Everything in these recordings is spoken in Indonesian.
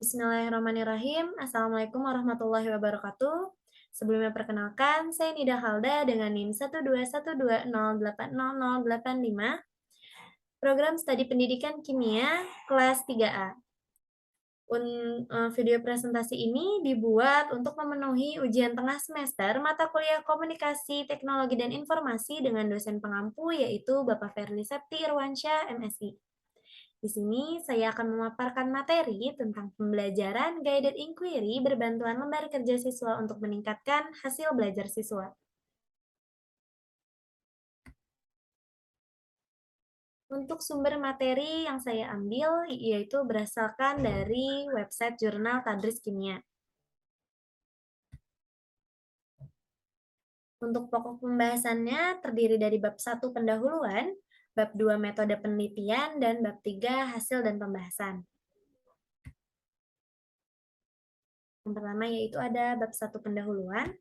Bismillahirrahmanirrahim. Assalamualaikum warahmatullahi wabarakatuh. Sebelumnya perkenalkan, saya Nida Halda dengan NIM 12120808085, Program Studi Pendidikan Kimia kelas 3A. Video presentasi ini dibuat untuk memenuhi ujian tengah semester mata kuliah Komunikasi, Teknologi, dan Informasi dengan dosen pengampu yaitu Bapak Ferli Septi Irwansyah, MSI. Di sini saya akan memaparkan materi tentang pembelajaran guided inquiry berbantuan lembar kerja siswa untuk meningkatkan hasil belajar siswa. Untuk sumber materi yang saya ambil yaitu berdasarkan dari website jurnal Tadris Kimia. Untuk pokok pembahasannya terdiri dari bab 1 pendahuluan, bab 2 metode penelitian, dan bab 3 hasil dan pembahasan. Yang pertama yaitu ada bab 1 pendahuluan,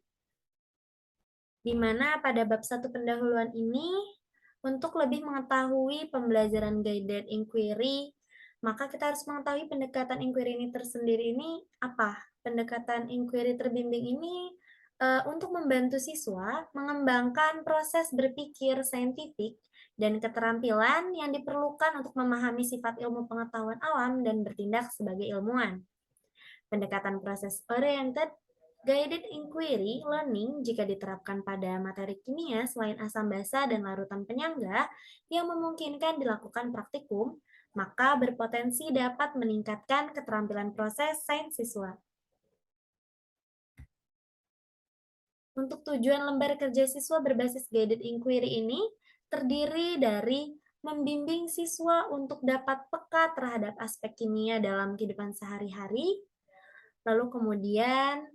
di mana pada bab 1 pendahuluan ini, untuk lebih mengetahui pembelajaran guided inquiry, maka kita harus mengetahui pendekatan inquiry ini tersendiri ini apa. Pendekatan inquiry terbimbing ini untuk membantu siswa mengembangkan proses berpikir saintifik dan keterampilan yang diperlukan untuk memahami sifat ilmu pengetahuan alam dan bertindak sebagai ilmuwan. Pendekatan proses oriented guided inquiry learning jika diterapkan pada materi kimia selain asam basa dan larutan penyangga yang memungkinkan dilakukan praktikum, maka berpotensi dapat meningkatkan keterampilan proses sains siswa. Untuk tujuan lembar kerja siswa berbasis guided inquiry ini terdiri dari membimbing siswa untuk dapat peka terhadap aspek kimia dalam kehidupan sehari-hari, lalu kemudian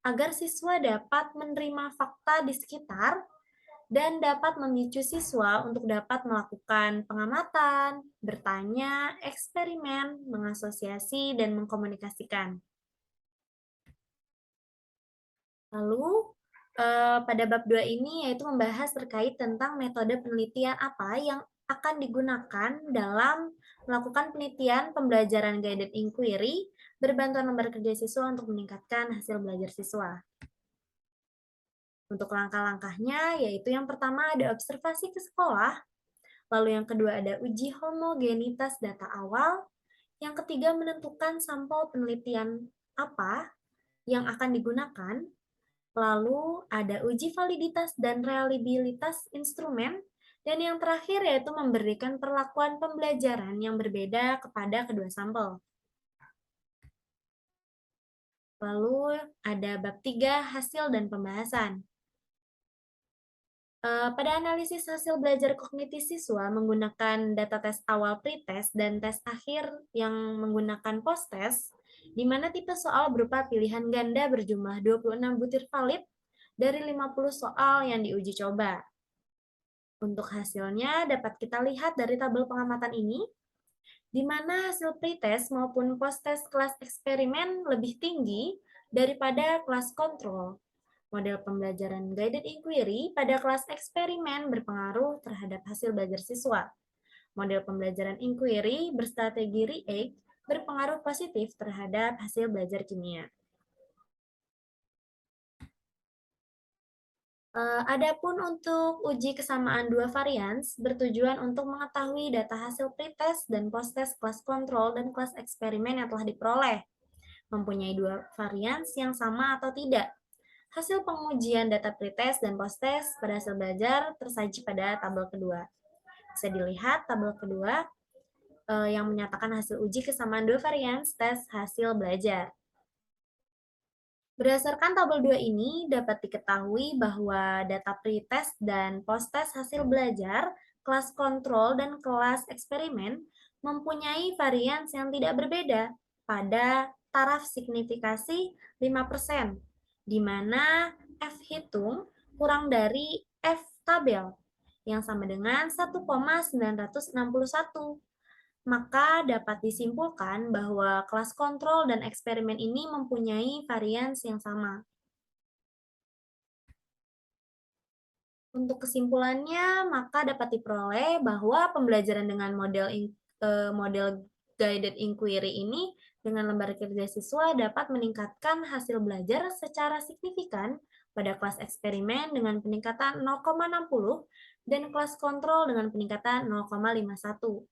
agar siswa dapat menerima fakta di sekitar dan dapat memicu siswa untuk dapat melakukan pengamatan, bertanya, eksperimen, mengasosiasi, dan mengkomunikasikan. Lalu, pada bab 2 ini yaitu membahas terkait tentang metode penelitian apa yang akan digunakan dalam melakukan penelitian pembelajaran guided inquiry berbantuan lembar kerja siswa untuk meningkatkan hasil belajar siswa. Untuk langkah-langkahnya, yaitu yang pertama ada observasi ke sekolah, lalu yang kedua ada uji homogenitas data awal, yang ketiga menentukan sampel penelitian apa yang akan digunakan, lalu ada uji validitas dan reliabilitas instrumen, dan yang terakhir yaitu memberikan perlakuan pembelajaran yang berbeda kepada kedua sampel. Lalu ada bab 3 hasil dan pembahasan. Pada analisis hasil belajar kognitif siswa menggunakan data tes awal pretest dan tes akhir yang menggunakan post-test, di mana tipe soal berupa pilihan ganda berjumlah 26 butir valid dari 50 soal yang diuji coba. Untuk hasilnya dapat kita lihat dari tabel pengamatan ini, di mana hasil pretest maupun post-test kelas eksperimen lebih tinggi daripada kelas kontrol. Model pembelajaran guided inquiry pada kelas eksperimen berpengaruh terhadap hasil belajar siswa. Model pembelajaran inquiry berstrategi REACT berpengaruh positif terhadap hasil belajar kimia. Adapun untuk uji kesamaan dua varians bertujuan untuk mengetahui data hasil pretest dan post-test kelas kontrol dan kelas eksperimen yang telah diperoleh, mempunyai dua varians yang sama atau tidak. Hasil pengujian data pretest dan post-test pada hasil belajar tersaji pada tabel kedua. Bisa dilihat tabel kedua yang menyatakan hasil uji kesamaan dua varians tes hasil belajar. Berdasarkan tabel 2 ini dapat diketahui bahwa data pretest dan post-test hasil belajar, kelas kontrol dan kelas eksperimen mempunyai varians yang tidak berbeda pada taraf signifikasi 5%, di mana F hitung kurang dari F tabel, yang sama dengan 1,961. Maka dapat disimpulkan bahwa kelas kontrol dan eksperimen ini mempunyai varians yang sama. Untuk kesimpulannya, maka dapat diperoleh bahwa pembelajaran dengan model guided inquiry ini dengan lembar kerja siswa dapat meningkatkan hasil belajar secara signifikan pada kelas eksperimen dengan peningkatan 0,60 dan kelas kontrol dengan peningkatan 0,51.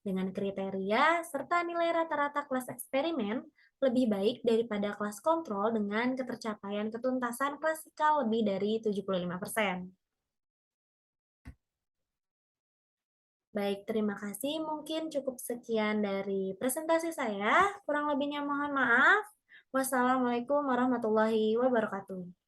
Dengan kriteria serta nilai rata-rata kelas eksperimen lebih baik daripada kelas kontrol dengan ketercapaian ketuntasan klasikal lebih dari 75%. Baik, terima kasih. Mungkin cukup sekian dari presentasi saya. Kurang lebihnya mohon maaf. Wassalamualaikum warahmatullahi wabarakatuh.